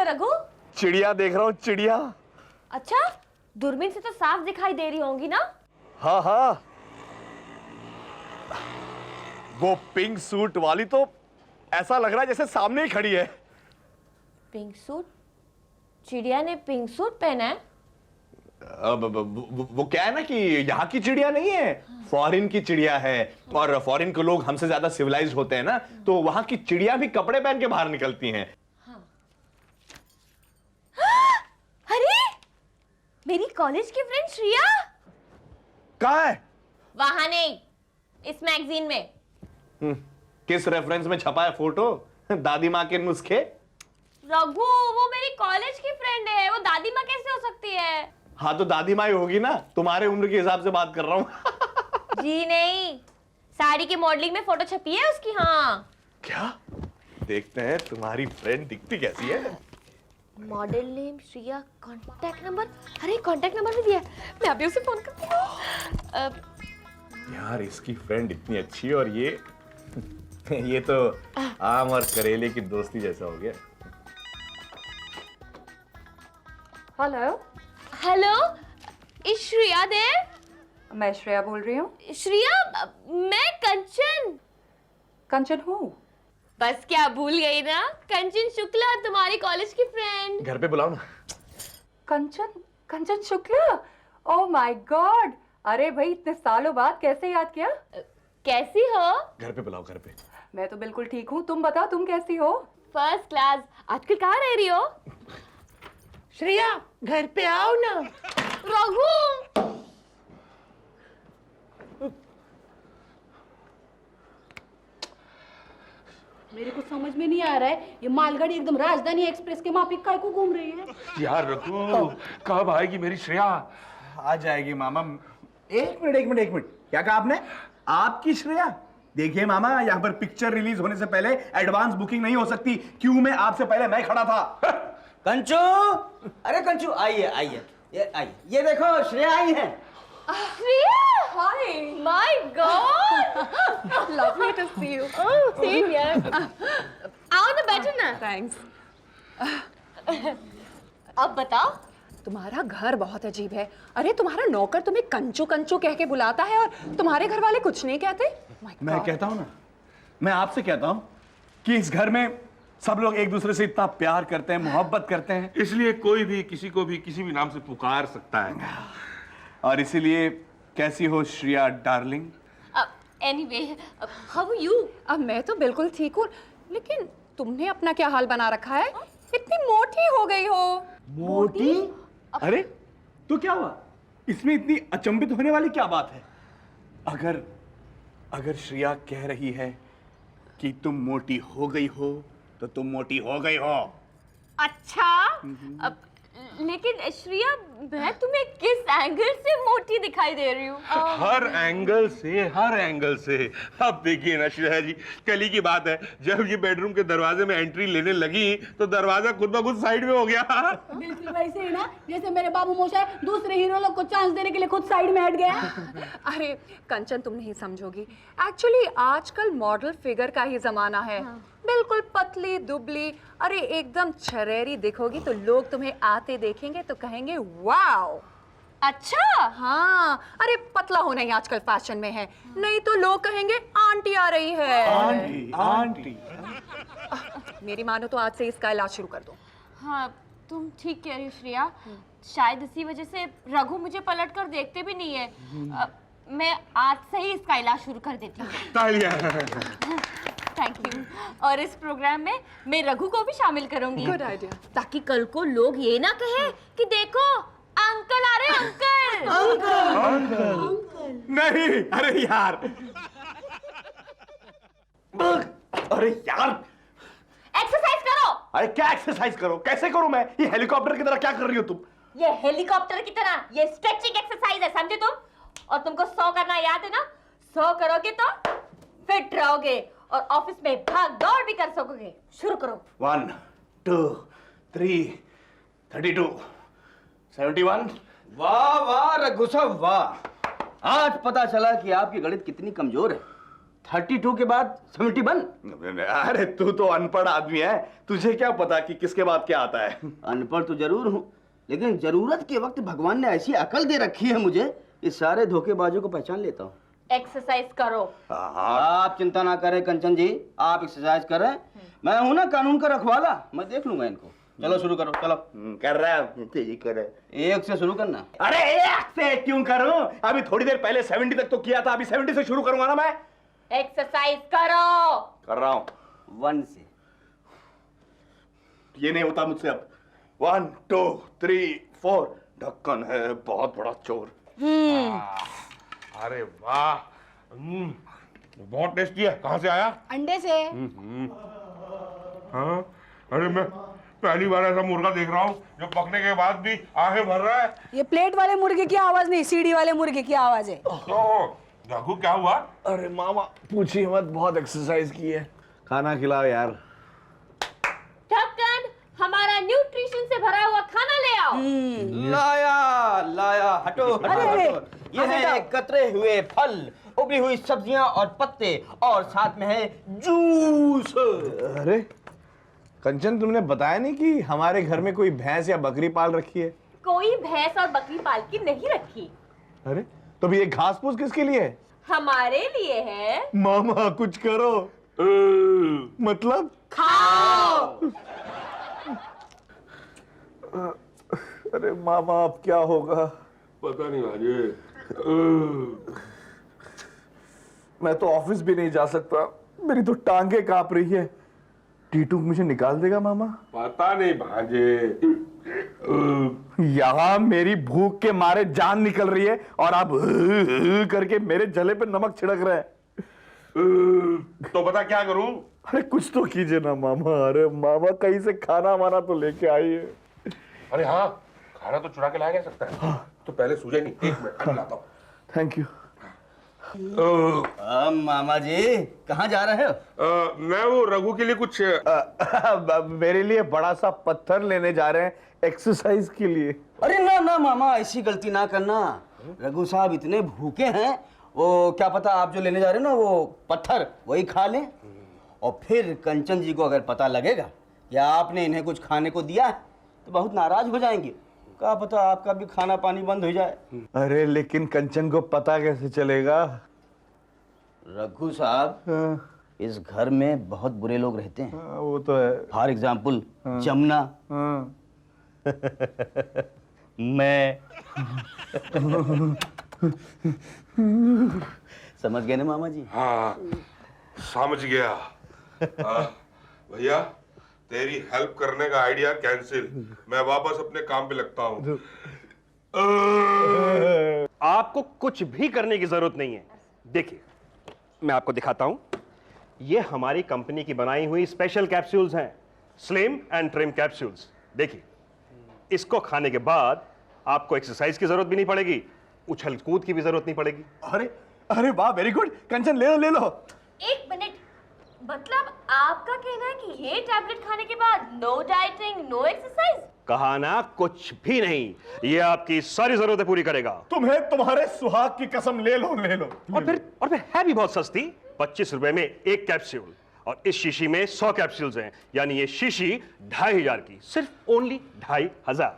हो रघु? चिड़िया देख रहा हूँ, चिड़िया। अच्छा, दूरबीन से तो साफ दिखाई दे रही होंगी ना? हाँ हाँ, वो पिंक सूट वाली तो ऐसा लग रहा है जैसे सामने ही खड़ी है। Pink suit? चिड़िया ने पिंक सूट पहना है? वो क्या है ना कि यहाँ की चिड़िया नहीं है, फॉरेन की चिड़िया है। और फॉरेन के लोग हमसे ज्यादा सिविलाइज्ड होते हैं ना, तो वहां की चिड़िया भी कपड़े पहन के बाहर निकलती हैं। हाँ। अरे, मेरी कॉलेज की फ्रेंड श्रिया। कहाँ है? वहां नहीं, इस मैगजीन में। किस रेफरेंस में छपा है फोटो? दादी माँ के नुस्खे? रघु, वो मेरी कॉलेज की फ्रेंड है, वो दादी माँ कैसे हो सकती है? हाँ तो दादी माँ ही होगी ना, तुम्हारे उम्र के हिसाब से बात कर रहा हूँ। जी नहीं, साड़ी की मॉडलिंग में फोटो छपी है उसकी। हाँ। क्या? देखते हैं तुम्हारी फ्रेंड दिखती कैसी है। Model name Shriya, contact number. अरे कांटेक्ट नंबर भी दिया है, मैं अभी उसे फोन करती हूँ। यार इसकी फ्रेंड इतनी अच्छी है और ये तो आम और करेले की दोस्ती जैसा हो गया। हेलो। हेलो, इस श्रिया देव? मैं श्रेया बोल रही हूँ। श्रिया, मैं कंचन। कंचन हूँ। बस क्या भूल गई ना, कंचन शुक्ला, तुम्हारी कॉलेज की फ्रेंड। घर पे बुलाओ ना। कंचन? कंचन शुक्ला? ओह माय गॉड, अरे भाई इतने सालों बाद कैसे याद किया? कैसी हो? घर पे बुलाओ, घर पे। मैं तो बिल्कुल ठीक हूँ, तुम बताओ तुम कैसी हो? First class. आजकल कहाँ रह रही हो? श्रेया, घर पे आओ ना। रघु, मेरे को समझ में नहीं आ रहा है, ये मालगाड़ी एकदम राजधानी एक्सप्रेस के माफिक काय को घूम रही है। यार रघु, कब आएगी मेरी श्रेया? आ जाएगी मामा। एक मिनट, क्या कहा आपने? आपकी श्रेया? देखिए मामा, यहाँ पर पिक्चर रिलीज होने से पहले एडवांस बुकिंग नहीं हो सकती। क्यों में आपसे पहले मैं खड़ा था। कंचू, अरे कंचू आइए आइए, ये आइए, ये देखो श्रेया आई है। Shriya, hi, my god, lovely to see you. Same यार। आओ ना, बैठो ना। थैंक्स। अब बताओ। तुम्हारा घर बहुत अजीब है। अरे तुम्हारा नौकर तुम्हें कंचू कंचू कह के बुलाता है और तुम्हारे घर वाले कुछ नहीं कहते? मैं कहता हूं ना, मैं आपसे कहता हूं कि इस घर में सब लोग एक दूसरे से इतना प्यार करते हैं, मोहब्बत करते हैं, इसलिए कोई भी किसी को भी किसी भी नाम से पुकार सकता है। और इसीलिए कैसी हो Shreya darling? Anyway, how are you? अब मैं तो बिल्कुल ठीक हूँ, लेकिन तुमने अपना क्या हाल बना रखा है? इतनी मोटी हो गई हो। मोटी? अरे तो क्या हुआ? इसमें इतनी अचंभित होने वाली क्या बात है? अगर श्रेया कह रही है कि तुम मोटी हो गई हो तो तुम मोटी हो गई हो। अच्छा, अब लेकिन श्रिया, मैं तुम्हें किस एंगल से मोटी दिखाई दे रही हूँ? हर एंगल से, हर एंगल से। अब देखिए ना श्रेया जी, कल ही की बात है, जब ये बेडरूम के दरवाजे में एंट्री लेने लगी तो दरवाजा खुद ब खुद साइड में हो गया। बिल्कुल वैसे ही ना, जैसे मेरे बाबू मोशाय दूसरे हीरो लोग को चांस देने के लिए खुद साइड में हट गया। अरे कंचन, तुम नहीं समझोगी। एक्चुअली आजकल मॉडल फिगर का ही जमाना है। बिल्कुल पतली दुबली, अरे एकदम छरेरी दिखोगी तो लोग तुम्हें आते देखेंगे तो कहेंगे वाओ। अच्छा, हाँ, अरे पतला होना ही आजकल फैशन में है, नहीं तो लोग कहेंगे आंटी आ रही है। Aunty, aunty. मेरी मानो तो आज से इसका इलाज शुरू कर दो। हाँ तुम ठीक कह रही हो श्रिया, शायद इसी वजह से रघु मुझे पलट कर देखते भी नहीं है। मैं आज से ही इसका इलाज शुरू कर देती हूँ। तालियां। Thank you. और इस प्रोग्राम में मैं रघु को भी शामिल करूंगी। Good idea. ताकि कल को लोग ये ना कहे कि देखो अंकल आ रहे हैं। अंकल। नहीं, अरे यार, एक्सरसाइज करो। अरे क्या एक्सरसाइज करो? कैसे करूं मैं? ये हेलीकॉप्टर की तरह क्या कर रही हो तुम? ये हेलीकॉप्टर की तरह, ये स्ट्रेचिंग एक्सरसाइज है, समझे तुम? और तुमको 100 करना याद है ना? 100 करोगे तो फिट रहोगे और ऑफिस में भाग दौड़ भी कर सकोगे। शुरू करो। 1 2 3 32 71। वाह वाह रघु साहब वाह, आज पता चला कि आपकी गणित कितनी कमजोर है। 32 के बाद 71। अरे तू तो अनपढ़ आदमी है, तुझे क्या पता कि किसके बाद क्या आता है। अनपढ़ तो जरूर हूँ, लेकिन जरूरत के वक्त भगवान ने ऐसी अकल दे रखी है मुझे, इस सारे धोखेबाजों को पहचान लेता हूँ। एक्सरसाइज करो। आप चिंता ना करें कंचन जी, आप एक्सरसाइज करें, मैं हूं ना कानून का रखवाला, मैं देख लूंगा इनको। चलो शुरू करो, चलो। कर रहा है, तेजी कर रहा है। एक से शुरू करना। अरे एक से क्यों करूं? अभी थोड़ी देर पहले 70 तक तो किया था, अभी 70 से शुरू करूंगा ना मैं। एक्सरसाइज करो। कर रहा हूं। 1 से। ये नहीं होता मुझसे अब। 1 2 3 4। ढक्कन है बहुत बड़ा चोर। अरे वाह, बहुत टेस्टी है। कहाँ से आया? अंडे से। हाँ, अरे मैं पहली बार ऐसा मुर्गा देख रहा हूँ जो पकने के बाद भी आंखें भर रहा है। ये प्लेट वाले मुर्गे की आवाज नहीं, सीढ़ी वाले मुर्गे की आवाज है। तो रघु क्या हुआ? अरे मामा पूछिए मत, बहुत एक्सरसाइज की है। खाना खिलाओ यार। ढक्कन, हमारा न्यूट्रिशन से भरा हुआ खाना ले आओ। लाया लाया, हटो हटो हटो। ये है कतरे हुए फल, उबली हुई सब्जियां और पत्ते, और साथ में है जूस। अरे कंचन, तुमने बताया नहीं कि हमारे घर में कोई भैंस या बकरी पाल रखी है? कोई भैंस और बकरी पाल के नहीं रखी। अरे तो भी ये घास फूस किसके लिए है? हमारे लिए है। मामा कुछ करो। मतलब खाओ। अरे मामा अब क्या होगा? पता नहीं भाई। मैं तो ऑफिस भी नहीं जा सकता, मेरी तो टांगे कांप रही है। टीटू मुझे निकाल देगा मामा? पता नहीं भांजे। यहाँ मेरी भूख के मारे जान निकल रही है और आप करके मेरे जले पे नमक छिड़क रहे हैं। तो बता क्या करूं? अरे कुछ तो कीजिए ना मामा। अरे मामा कहीं से खाना वाना तो लेके आइए। अरे हाँ, खाना तो चुरा के लाया जा सकता है। हाँ। तो पहले सूझे नहीं, 1 मिनट अभी लाता हूँ। Thank you. मामा जी कहाँ जा रहे हो? मैं वो रघु के लिए कुछ मेरे लिए बड़ा सा पत्थर लेने जा रहे हैं एक्सरसाइज के लिए। अरे ना ना मामा, ऐसी गलती ना करना। रघु साहब इतने भूखे हैं, वो क्या पता आप जो लेने जा रहे हो ना वो पत्थर वही खा लें, और फिर कंचन जी को अगर पता लगेगा कि आपने इन्हें कुछ खाने को दिया है तो बहुत नाराज हो जाएंगे। क्या पता आपका भी खाना पानी बंद हो जाए। अरे लेकिन कंचन को पता कैसे चलेगा? रघु साहब, इस घर में बहुत बुरे लोग रहते हैं। वो तो है। फॉर एग्जाम्पल जमुना, मैं। समझ गए ना मामा जी? हाँ, समझ गया। भैया तेरी हेल्प करने का आइडिया कैंसिल, मैं वापस अपने काम पे लगता हूँ। आपको कुछ भी करने की जरूरत नहीं है। देखिए मैं आपको दिखाता हूं, ये हमारी कंपनी की बनाई हुई स्पेशल कैप्सूल्स हैं, स्लिम एंड ट्रिम कैप्सूल्स। देखिए इसको खाने के बाद आपको एक्सरसाइज की जरूरत भी नहीं पड़ेगी, उछल कूद की भी जरूरत नहीं पड़ेगी। अरे अरे वाह, वेरी गुड कंचन, ले लो ले लो। 1 मिनट, मतलब आपका कहना है कि ये टैबलेट खाने के बाद नो डाइटिंग नो एक्सरसाइज? कहा ना, कुछ भी नहीं, ये आपकी सारी जरूरतें पूरी करेगा। तुम्हें तुम्हारे सुहाग की कसम, ले लो ले लो। और फिर है भी बहुत सस्ती, 25 रुपए में 1 कैप्सूल, और इस शीशी में 100 कैप्सूल्स हैं, यानी ये शीशी 2500 की, सिर्फ ओनली 2500।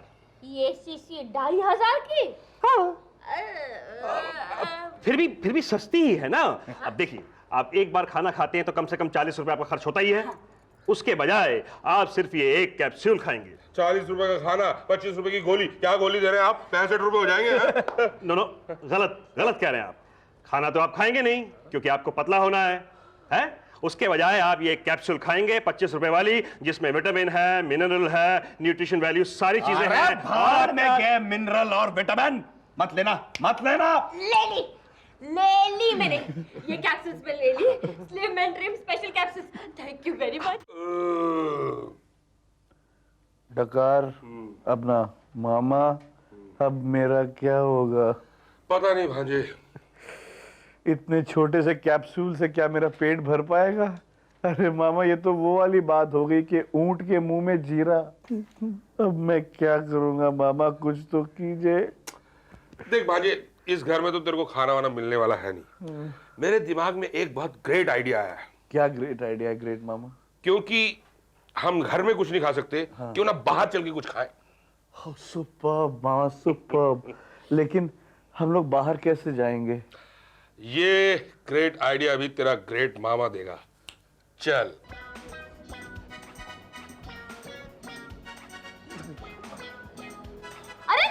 ये शीशी 2500 की? हाँ। फिर भी सस्ती ही है ना। अब देखिए, आप एक बार खाना खाते हैं तो कम से कम 40 रुपए आपका खर्च होता ही है। उसके बजाय आप सिर्फ ये 1 कैप्सूल खाएंगे। 40 रुपए का खाना, 25 रुपए की गोली, क्या गोली दे रहे हैं आप? 65 रुपए हो जाएंगे। नो गलत कह रहे हैं आप। खाना तो आप खाएंगे नहीं, क्योंकि आपको पतला होना है? उसके बजाय आप ये कैप्सूल खाएंगे 25 रुपए वाली, जिसमें विटामिन है, मिनरल है, न्यूट्रिशन वैल्यू सारी चीजें हैं। भाड़ में गए मिनरल और विटामिन। मत लेना मत लेना। ले ली मैंने, ये कैप्सूल्स में ले ली, slim and trim special capsules. Thank you very much. डकार अपना मामा, अब मेरा क्या होगा? पता नहीं भांजे। इतने छोटे से कैप्सूल से क्या मेरा पेट भर पाएगा? अरे मामा, ये तो वो वाली बात हो गई कि ऊंट के मुंह में जीरा। अब मैं क्या करूंगा मामा, कुछ तो कीजिए। देख भांजे, इस घर में तो तेरे को खाना वाना मिलने वाला है नहीं, मेरे दिमाग में एक बहुत ग्रेट आइडिया है। क्या ग्रेट आइडिया है ग्रेट मामा? क्योंकि हम घर में कुछ नहीं खा सकते, क्यों ना बाहर चल के कुछ खाएं। सुपर्ब मामा सुपर्ब। लेकिन हम लोग बाहर कैसे जाएंगे? ये ग्रेट आइडिया भी तेरा ग्रेट मामा देगा। चल। अरे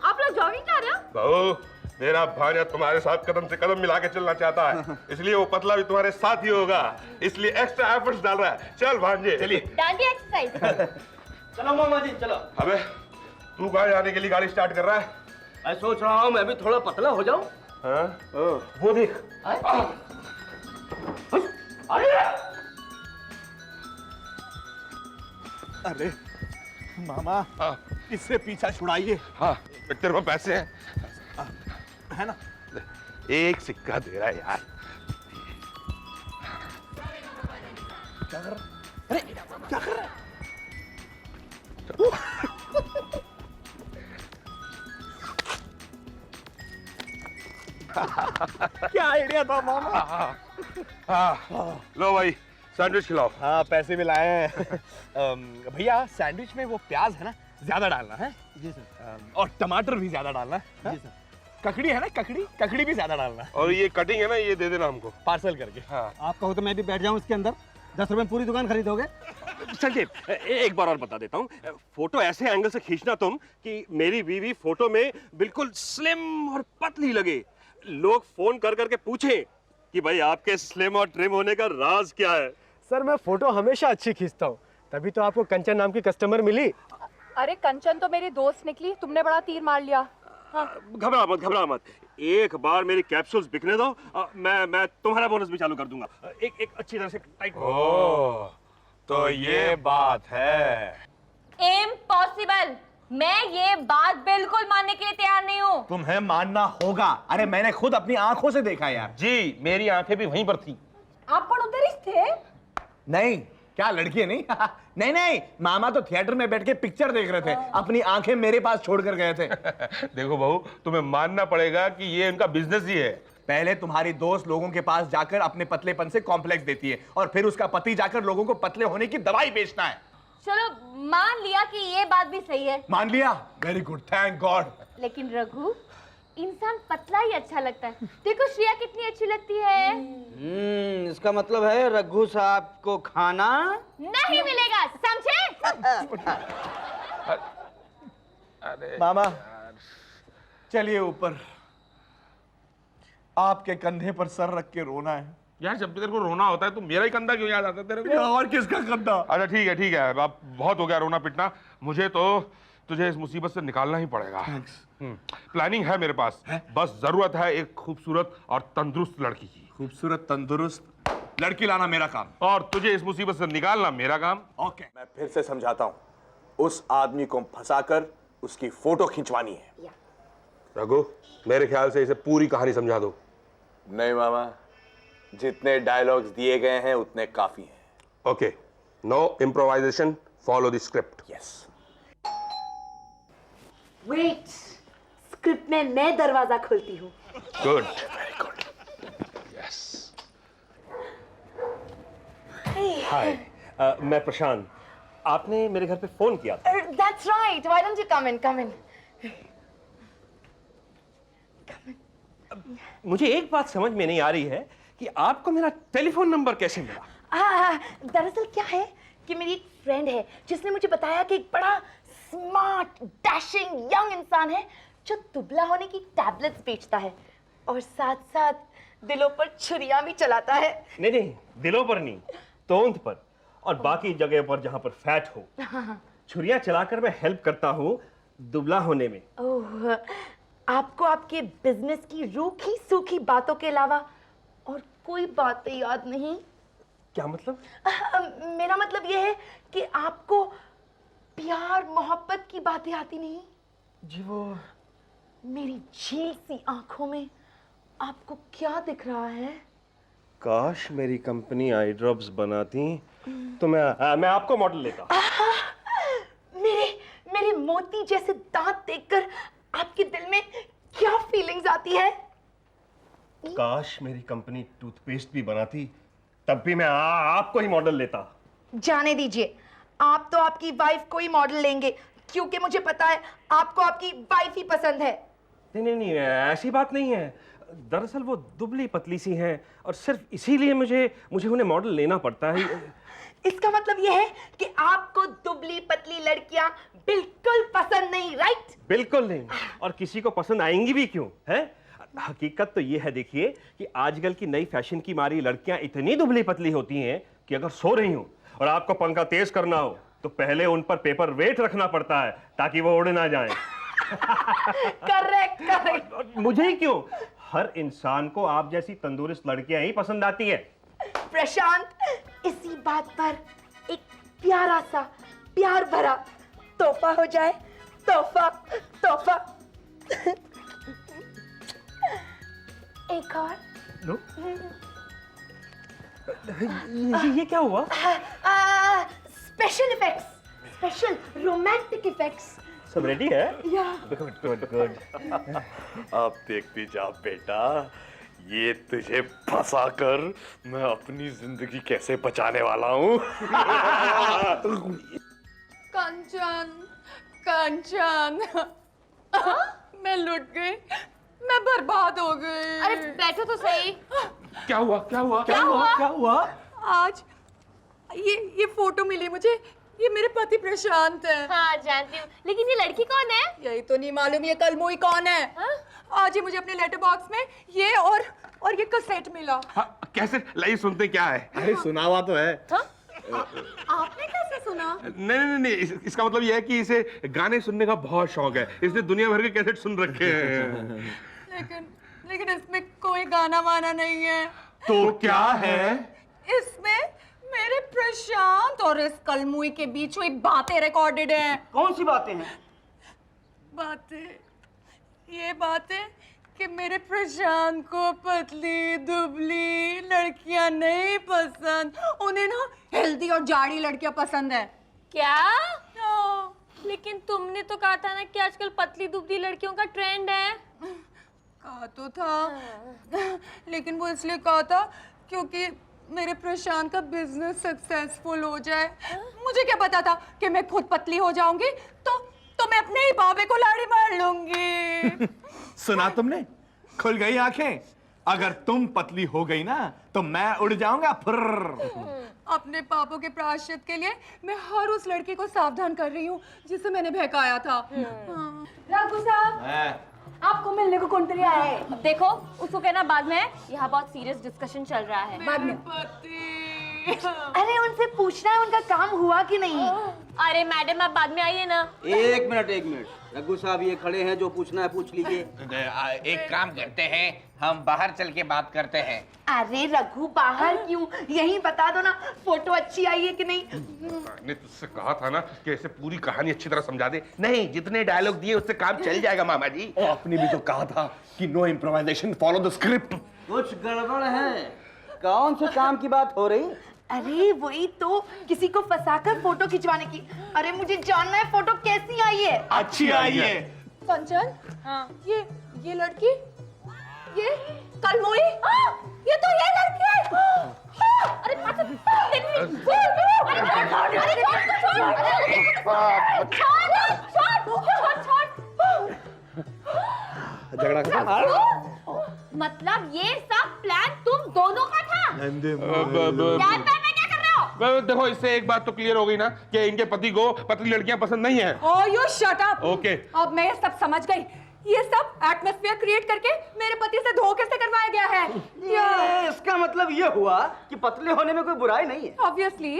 आप लोग जॉगिंग कर रहे हो? बहू, मेरा भांजा तुम्हारे साथ कदम से कदम मिला के चलना चाहता है, इसलिए वो पतला भी तुम्हारे साथ ही होगा, इसलिए एक्स्ट्रा एफर्ट्स डाल रहा है। चल भांजे, चलिए। डांडिया एक्सरसाइज। चलो मामा जी चलो। अबे तू कहाँ जाने के लिए गाड़ी स्टार्ट कर रहा है? मैं सोच रहा हूँ मैं भी थोड़ा पतला हो जाऊं। हाँ? वो देख। अरे मामा, हाँ। इससे पीछा छुड़ाइए। हाँ, तेरे पास पैसे हैं? है ना? एक सिक्का दे रहा है यार। क्या कर रहा? अरे क्या कर रहा है? क्या आइडिया था मामा? हाँ, लो भाई सैंडविच खिलाओ। हाँ पैसे भी लाए हैं। भैया सैंडविच में वो प्याज है ना, ज्यादा डालना है। जी सर। और टमाटर भी ज्यादा डालना है। जी सर। ककड़ी है ना, ककड़ी ककड़ी भी ज्यादा डालना है। और ये कटिंग है ना, ये दे देना हमको पार्सल करके। हाँ। आप कहो तो मैं भी बैठ जाऊं इसके अंदर। 10 रुपए में पूरी दुकान खरीदोगे? संजीव, एक बार और बता देता हूँ, फोटो ऐसे एंगल से खींचना तुम कि मेरी बीवी फोटो में बिल्कुल स्लिम और पतली लगे। लोग फोन कर करके पूछें कि भाई आपके स्लिम और ट्रिम होने का राज क्या है। सर मैं फोटो हमेशा अच्छी खींचता हूँ, तभी तो आपको कंचन नाम की कस्टमर मिली। अरे कंचन तो मेरी दोस्त निकली, तुमने बड़ा तीर मार लिया। हाँ। घबरा मत। एक बार मेरी कैप्सूल्स बिकने दो, मैं तुम्हारा बोनस भी चालू कर दूंगा। एक अच्छी तरह से टाइट। ओह, तो ये बात है। इम्पॉसिबल। मैं ये बात बिल्कुल मानने के लिए तैयार नहीं हूँ। तुम्हें मानना होगा। अरे मैंने खुद अपनी आंखों से देखा यार। जी, मेरी आंखें भी वहीं पर थी। आप पण उधर ही थे? नहीं, क्या लड़की नहीं? नहीं नहीं, मामा तो थिएटर में बैठ के पिक्चर देख रहे थे, अपनी आंखें मेरे पास छोड़कर गए थे। देखो बहू, तुम्हें मानना पड़ेगा कि ये उनका बिजनेस ही है। पहले तुम्हारी दोस्त लोगों के पास जाकर अपने पतलेपन से कॉम्प्लेक्स देती है, और फिर उसका पति जाकर लोगों को पतले होने की दवाई बेचता है। चलो मान लिया कि ये बात भी सही है। मान लिया? Very good, thank God. लेकिन रघु, इंसान पतला ही अच्छा लगता है। देखो श्रेया कितनी अच्छी लगती है। इसका मतलब है रघु साहब को खाना नहीं मिलेगा, समझे? अरे मामा चलिए ऊपर, आपके कंधे पर सर रख के रोना है। यार, जब भी तेरे को रोना होता है तो मेरा ही कंधा क्यों याद आता है तेरे को? और किसका कंधा? अच्छा ठीक है, अब बहुत हो गया रोना पिटना। मुझे तो तुझे इस मुसीबत से निकालना ही पड़ेगा। प्लानिंग है मेरे पास, बस जरूरत है एक खूबसूरत और तंदुरुस्त लड़की की। खूबसूरत तंदुरुस्त लड़की लाना मेरा काम, और तुझे इस मुसीबत से निकालना मेरा काम। ओके। मैं फिर से समझाता हूँ, उस आदमी को फंसाकर उसकी फोटो खिंचवानी है। रघु, मेरे ख्याल से इसे पूरी कहानी समझा दो। नहीं मामा, जितने डायलॉग्स दिए गए हैं उतने काफी हैं। Okay, no improvisation, follow the script. Yes. Wait, script में मैं दरवाजा खोलती हूँ। Good, very good. Yes. Hi, मैं प्रशांत। आपने मेरे घर पे फोन किया था। That's right. Why don't you come in? Come in. मुझे एक बात समझ में नहीं आ रही है कि आपको मेरा टेलीफोन नंबर कैसे मिला। दरअसल क्या है कि मेरी एक फ्रेंड है जिसने मुझे बताया कि एक बड़ा स्मार्ट, डैशिंग, यंग इंसान है जो दुबला होने की टैबलेट्स बेचता है और साथ-साथ दिलों पर छुरियां भी चलाता है। नहीं, दिलों पर नहीं, तोंद पर और बाकी जगह पर जहां पर फैट हो। छुरियां चलाकर मैं हेल्प करता हूँ दुबला होने में। ओह, आपको आपके बिजनेस की रूखी सूखी बातों के अलावा और कोई बातें याद नहीं? क्या मतलब? मेरा मतलब यह है कि आपको प्यार मोहब्बत की बातें आती नहीं? जी वो मेरी झील सी आंखों में आपको क्या दिख रहा है? काश मेरी कंपनी आई ड्रॉप्स बनाती तो मैं आपको मॉडल लेता। मेरे मोती जैसे दांत देखकर आपके दिल में क्या फीलिंग्स आती है? काश मेरी कंपनी टूथपेस्ट भी बनाती, तब भी मैं आपको ही मॉडल लेता। जाने दीजिए, आप तो आपकी वाइफ को ही मॉडल लेंगे, क्योंकि मुझे पता है आपको आपकी वाइफ ही पसंद है। नहीं, ऐसी बात नहीं है। दरअसल वो दुबली पतली सी हैं और सिर्फ इसीलिए मुझे उन्हें मॉडल लेना पड़ता है। इसका मतलब यह है कि आपको दुबली पतली लड़कियां बिल्कुल पसंद नहीं, राइट? बिल्कुल नहीं, और किसी को पसंद आएंगी भी क्यों है? हकीकत तो ये है, देखिए कि आजकल की नई फैशन की मारी लड़कियां इतनी दुबली पतली होती हैं कि अगर सो रही हूं और आपको पंखा तेज करना हो तो पहले उन पर पेपर वेट रखना पड़ता है ताकि वो उड़ ना जाएं। करेक्ट। मुझे ही क्यों, हर इंसान को आप जैसी तंदुरुस्त लड़कियां ही पसंद आती है। प्रशांत, इसी बात पर एक प्यारा सा प्यार भरा तोहफा हो जाए। तोहफा। एक और। लो। ये क्या हुआ? Special effects, special romantic effects. सब रेडी है? या गुड। अब देखती जा बेटा, ये तुझे फंसा कर मैं अपनी जिंदगी कैसे बचाने वाला हूँ। कंचन, मैं लुट गई, मैं बर्बाद हो गई। अरे बैठो तो सही। क्या हुआ? आज ये फोटो मिली मुझे, ये मेरे पति प्रशांत है। हाँ जानती हूँ, लेकिन ये लड़की कौन है? यही तो नहीं मालूम ये कलमुई कौन है। आज ही मुझे अपने लेटर बॉक्स में ये और ये कैसेट मिला। कैसे? लाइए सुनते क्या है। अरे सुना हुआ तो है। आपने कैसे सुना? नहीं, इसका मतलब यह है कि इसे गाने सुनने का बहुत शौक है, इसने दुनिया भर के कैसेट सुन रखे हैं। लेकिन इसमें कोई गाना वाना नहीं है। तो क्या है? इसमें मेरे प्रशांत और इस कलमुई के बीच हुई बातें रिकॉर्डेड हैं। कौन सी बातें हैं? ये बातें कि मेरे प्रशांत को पतली दुबली लड़कियां नहीं पसंद, उन्हें ना हेल्दी और जाड़ी लड़कियां पसंद है। क्या? लेकिन तुमने तो कहा था ना कि आजकल पतली दुबली लड़कियों का ट्रेंड है। कहा तो था, लेकिन वो इसलिए कहा था क्योंकि मेरे प्रशांत का बिजनेस सक्सेसफुल हो जाए। मुझे क्या पता था कि मैं खुद पतली हो जाऊंगी तो मैं अपने ही बाबे को लाड़ी मार लूंगी। सुना तुमने? खुल गई आंखें। अगर तुम पतली हो गई ना तो मैं उड़ जाऊंगा फिर। अपने पापों के प्रायश्चित के लिए मैं हर उस लड़की को सावधान कर रही हूँ जिसे मैंने बहकाया था। रघु साहब, आपको मिलने को कौन आया है? देखो उसको कहना बाद में, यहाँ बहुत सीरियस डिस्कशन चल रहा है। बाद में। अरे उनसे पूछना है उनका काम हुआ कि नहीं। अरे मैडम आप बाद में आइए ना। एक मिनट, रघु साहब ये खड़े हैं, जो पूछना है पूछ लीजिए। एक काम करते हैं, हम बाहर चल के बात करते हैं। अरे रघु, बाहर क्यों, यहीं बता दो ना फोटो अच्छी आई है कि नहीं। मैंने तुझसे कहा था ना कि ऐसे पूरी कहानी अच्छी तरह समझा दे। नहीं, जितने डायलॉग दिए उससे काम चल जाएगा मामा जी। आपने भी तो कहा था कि no improvisation, follow the script. कुछ गड़बड़ है। कौन से काम की बात हो रही? अरे वही तो, किसी को फंसाकर फोटो खिंचवाने की। अरे मुझे जानना है फोटो कैसी आई है। अच्छी आई है। कंचन, ये लड़की, ये कलमुई, ये तो ये लड़की है। अरे झगड़ा खत्म। मतलब ये सब प्लान तुम दोनों का था? क्या कर रहे हो? देखो इससे एक बात तो क्लियर हो गई ना कि इनके पति को पतली लड़कियां पसंद नहीं है। Oh, you shut up! Okay. अब मैं ये सब समझ गई। ये सब एटमॉस्फेयर क्रिएट करके मेरे पति से धोखे से करवाया गया है। इसका मतलब ये हुआ कि पतले होने में कोई बुराई नहीं है। Obviously.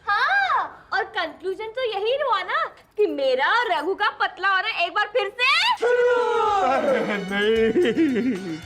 हाँ, और कंक्लूजन तो यही हुआ ना कि मेरा और रघु का पतला होना एक बार फिर से। नहीं,